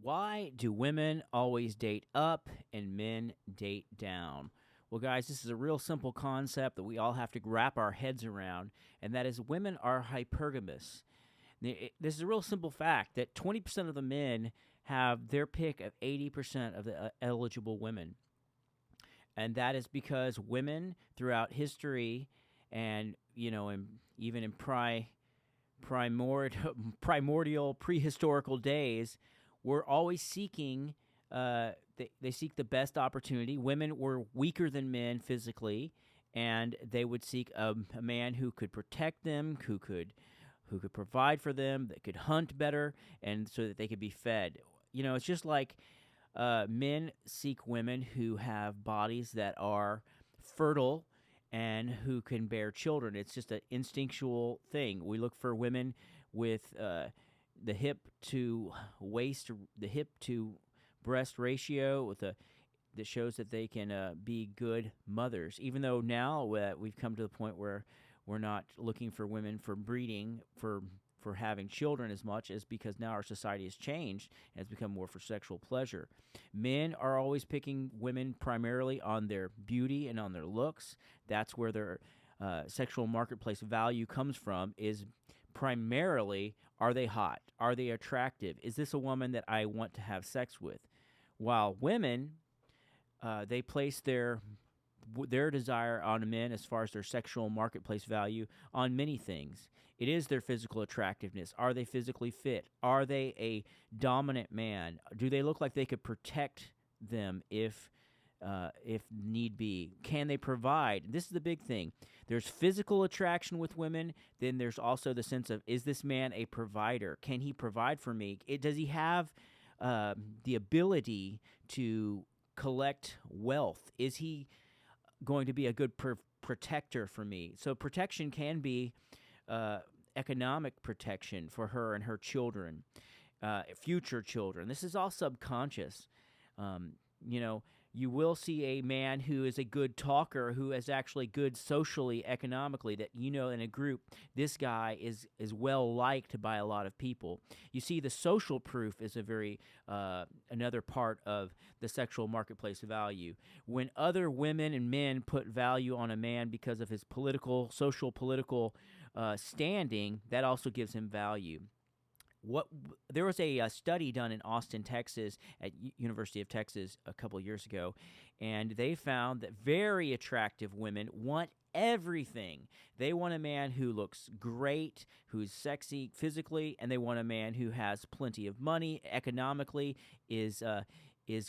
Why do women always date up and men date down? Well, guys, this is a real simple concept that we all have to wrap our heads around, and that is women are hypergamous. This is a real simple fact that 20% of the men have their pick of 80% of the eligible women. And that is because women throughout history and, even in primordial prehistorical days were always seeking they seek the best opportunity. Women were weaker than men physically, and they would seek a man who could protect them, who could provide for them, that could hunt better, and so that they could be fed. It's just like men seek women who have bodies that are fertile and who can bear children. It's just an instinctual thing. We look for women with the hip to waist, the hip to breast ratio that shows that they can be good mothers. Even though now we've come to the point where we're not looking for women for breeding, for having children as much, as because now our society has changed and has become more for sexual pleasure. Men are always picking women primarily on their beauty and on their looks. That's where their sexual marketplace value comes from, is primarily, are they hot? Are they attractive? Is this a woman that I want to have sex with? While women, they place their desire on men as far as their sexual marketplace value on many things. It is their physical attractiveness. Are they physically fit? Are they a dominant man? Do they look like they could protect them if need be? Can they provide? This is the big thing. There's physical attraction with women. Then there's also the sense of, is this man a provider? Can he provide for me? Does he have the ability to collect wealth? Is he going to be a good protector for me? So protection can be economic protection for her and her children, future children. This is all subconscious. You will see a man who is a good talker, who is actually good socially, economically, that in a group, this guy is well liked by a lot of people. You see, the social proof is a very another part of the sexual marketplace value. When other women and men put value on a man because of his social political standing, that also gives him value. There was a study done in Austin, Texas, at University of Texas a couple of years ago, and they found that very attractive women want everything. They want a man who looks great, who's sexy physically, and they want a man who has plenty of money, economically, is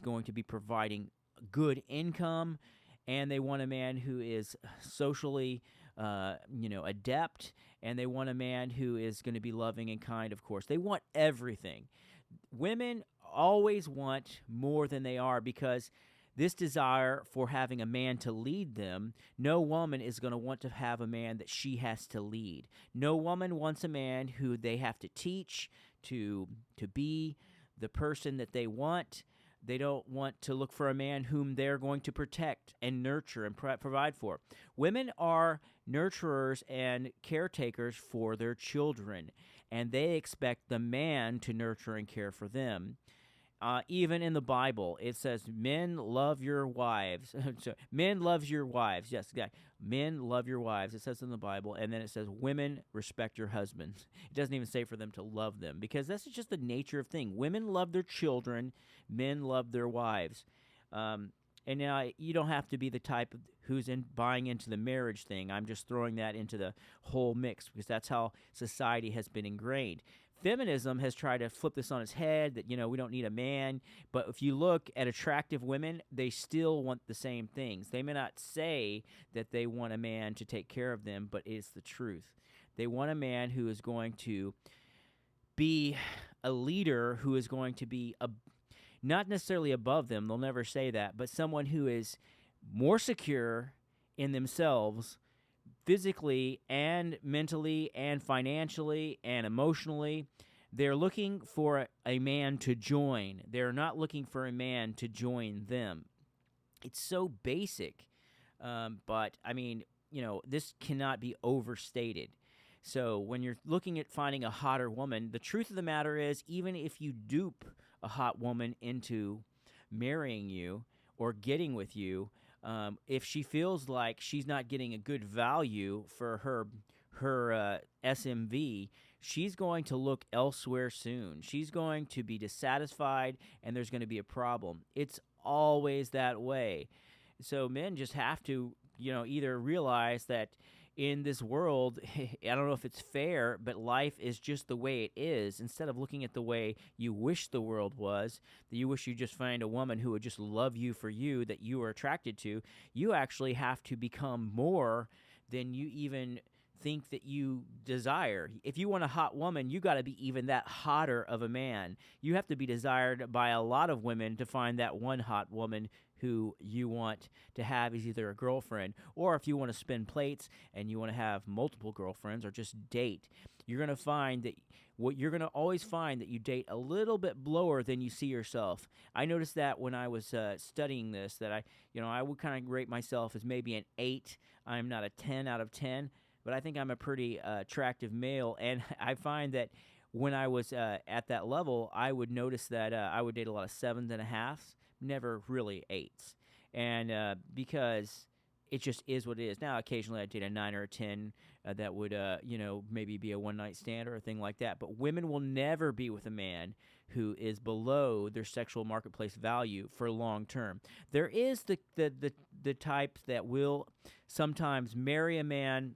going to be providing good income, and they want a man who is socially adept, and they want a man who is going to be loving and kind, of course. They want everything. Women always want more than they are, because this desire for having a man to lead them, no woman is going to want to have a man that she has to lead. No woman wants a man who they have to teach to be the person that they want. They don't want to look for a man whom they're going to protect and nurture and provide for. Women are nurturers and caretakers for their children, and they expect the man to nurture and care for them. Even in the Bible, it says, men love your wives. So, men loves your wives. Yes, men love your wives. It says in the Bible. And then it says, women respect your husbands. It doesn't even say for them to love them, because that's just the nature of thing. Women love their children. Men love their wives. And now you don't have to be the type who's buying into the marriage thing. I'm just throwing that into the whole mix, because that's how society has been ingrained. Feminism has tried to flip this on its head, that, we don't need a man. But if you look at attractive women, they still want the same things. They may not say that they want a man to take care of them, but it's the truth. They want a man who is going to be a leader, who is going to be not necessarily above them, they'll never say that, but someone who is more secure in themselves, physically and mentally and financially and emotionally. They're looking for a man to join. They're not looking for a man to join them. It's so basic, but I mean, this cannot be overstated. So when you're looking at finding a hotter woman, the truth of the matter is, even if you dupe a hot woman into marrying you or getting with you, if she feels like she's not getting a good value for her SMV, she's going to look elsewhere soon. She's going to be dissatisfied, and there's going to be a problem. It's always that way. So men just have to, either realize that in this world, I don't know if it's fair, but life is just the way it is. Instead of looking at the way you wish the world was, that you wish you just find a woman who would just love you for you, that you are attracted to, you actually have to become more than you even think that you desire. If you want a hot woman, you got to be even that hotter of a man. You have to be desired by a lot of women to find that one hot woman who you want to have as either a girlfriend, or if you want to spin plates and you want to have multiple girlfriends or just date, you're going to find that you're going to always find that you date a little bit lower than you see yourself. I noticed that when I was studying this, that I would kind of rate myself as maybe an 8. I'm not a 10 out of 10, but I think I'm a pretty attractive male, and I find that when I was at that level, I would notice that I would date a lot of 7.5s, never really 8s, and because it just is what it is. Now, occasionally I date a 9 or a 10 that would, maybe be a one-night stand or a thing like that, but women will never be with a man who is below their sexual marketplace value for long term. There is the type that will sometimes marry a man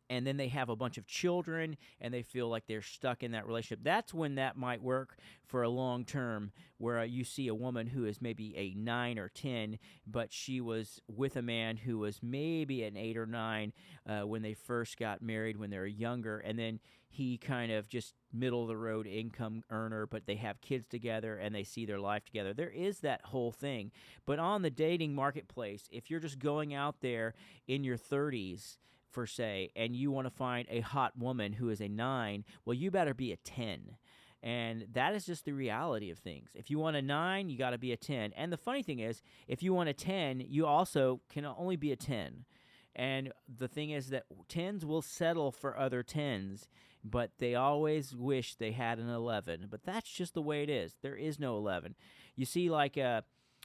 and then they have a bunch of children, and they feel like they're stuck in that relationship. That's when that might work for a long term, where you see a woman who is maybe a 9 or 10, but she was with a man who was maybe an 8 or 9 when they first got married when they were younger, and then he kind of just middle-of-the-road income earner, but they have kids together, and they see their life together. There is that whole thing. But on the dating marketplace, if you're just going out there in your 30s, per se, and you want to find a hot woman who is a 9, well, you better be a 10. And that is just the reality of things. If you want a 9, you got to be a 10. And the funny thing is, if you want a 10, you also can only be a 10. And the thing is that 10s will settle for other 10s, but they always wish they had an 11. But that's just the way it is. There is no 11. You see, like,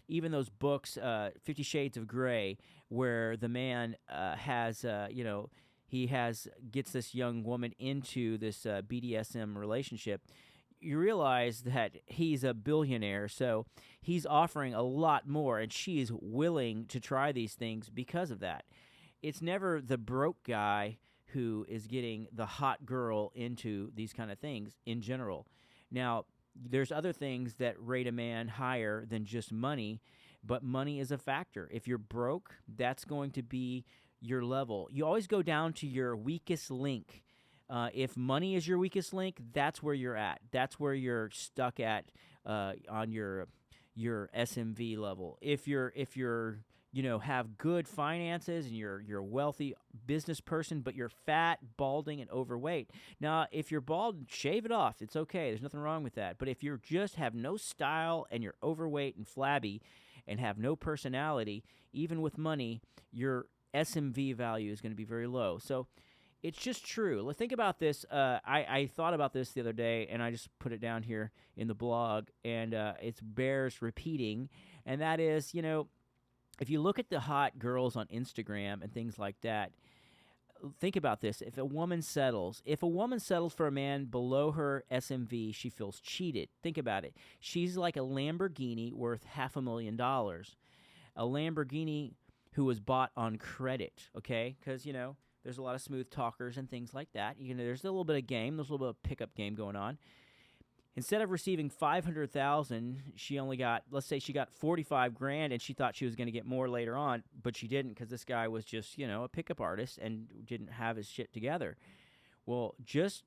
even those books, 50 Shades of Grey, where the man has, gets this young woman into this BDSM relationship, you realize that he's a billionaire, so he's offering a lot more, and she's willing to try these things because of that. It's never the broke guy who is getting the hot girl into these kind of things in general. Now, there's other things that rate a man higher than just money, but money is a factor. If you're broke, that's going to be your level. You always go down to your weakest link. If money is your weakest link, that's where you're at. That's where you're stuck at on your SMV level. If you're have good finances and you're a wealthy business person, but you're fat, balding, and overweight. Now, if you're bald, shave it off. It's okay. There's nothing wrong with that. But if you just have no style and you're overweight and flabby and have no personality, even with money, your SMV value is going to be very low. So it's just true. Let's think about this. I thought about this the other day, and I just put it down here in the blog, and it bears repeating, and that is, if you look at the hot girls on Instagram and things like that, think about this. If a woman settles for a man below her SMV, she feels cheated. Think about it. She's like a Lamborghini worth $500,000. A Lamborghini who was bought on credit, okay? Because, there's a lot of smooth talkers and things like that. There's a little bit of game. There's a little bit of pickup game going on. Instead of receiving $500,000, she only got, let's say she got $45,000, and she thought she was going to get more later on, but she didn't, because this guy was just, a pickup artist and didn't have his shit together. Well, just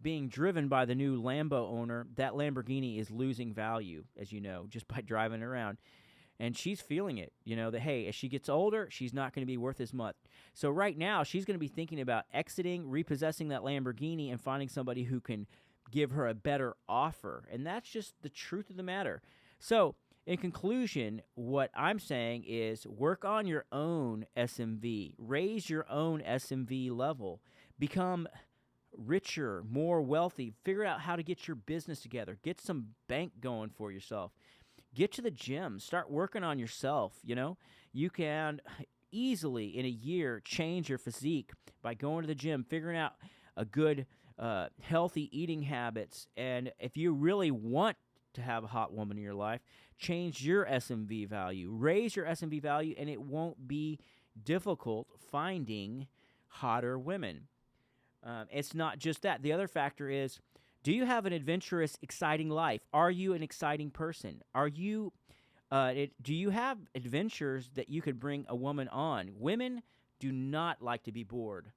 being driven by the new Lambo owner, that Lamborghini is losing value, as you know, just by driving around. And she's feeling it, that, hey, as she gets older, she's not going to be worth as much. So right now, she's going to be thinking about exiting, repossessing that Lamborghini, and finding somebody who can give her a better offer. And that's just the truth of the matter. So, in conclusion, what I'm saying is work on your own SMV. Raise your own SMV level. Become richer, more wealthy. Figure out how to get your business together. Get some bank going for yourself. Get to the gym. Start working on yourself, you know. You can easily, in a year, change your physique by going to the gym, figuring out a good, healthy eating habits. And if you really want to have a hot woman in your life, change your SMV value. Raise your SMV value, and it won't be difficult finding hotter women. It's not just that. The other factor is, do you have an adventurous, exciting life? Are you an exciting person? Are you? Do you have adventures that you could bring a woman on? Women do not like to be bored.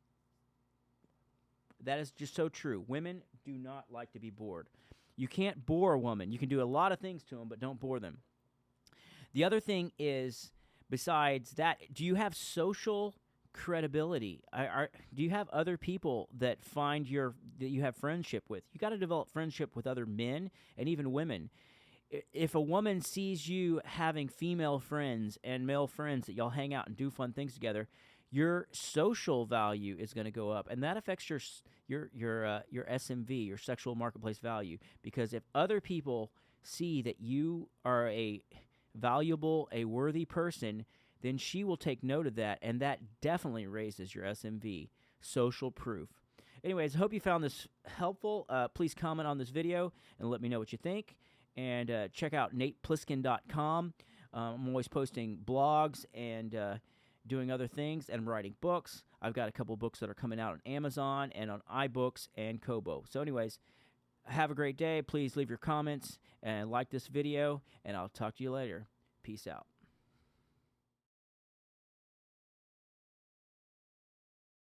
That is just so true. Women do not like to be bored. You can't bore a woman. You can do a lot of things to them, but don't bore them. The other thing is, besides that, do you have social credibility? Do you have other people that that you have friendship with? You got to develop friendship with other men and even women. If a woman sees you having female friends and male friends that y'all hang out and do fun things together, your social value is going to go up, and that affects your SMV, your sexual marketplace value. Because if other people see that you are a valuable, a worthy person, then she will take note of that, and that definitely raises your SMV, social proof. Anyways, I hope you found this helpful. Please comment on this video and let me know what you think. And check out natepliskin.com. I'm always posting blogs and doing other things, and I'm writing books. I've got a couple books that are coming out on Amazon and on iBooks and Kobo. So anyways, have a great day. Please leave your comments and like this video, and I'll talk to you later. Peace out.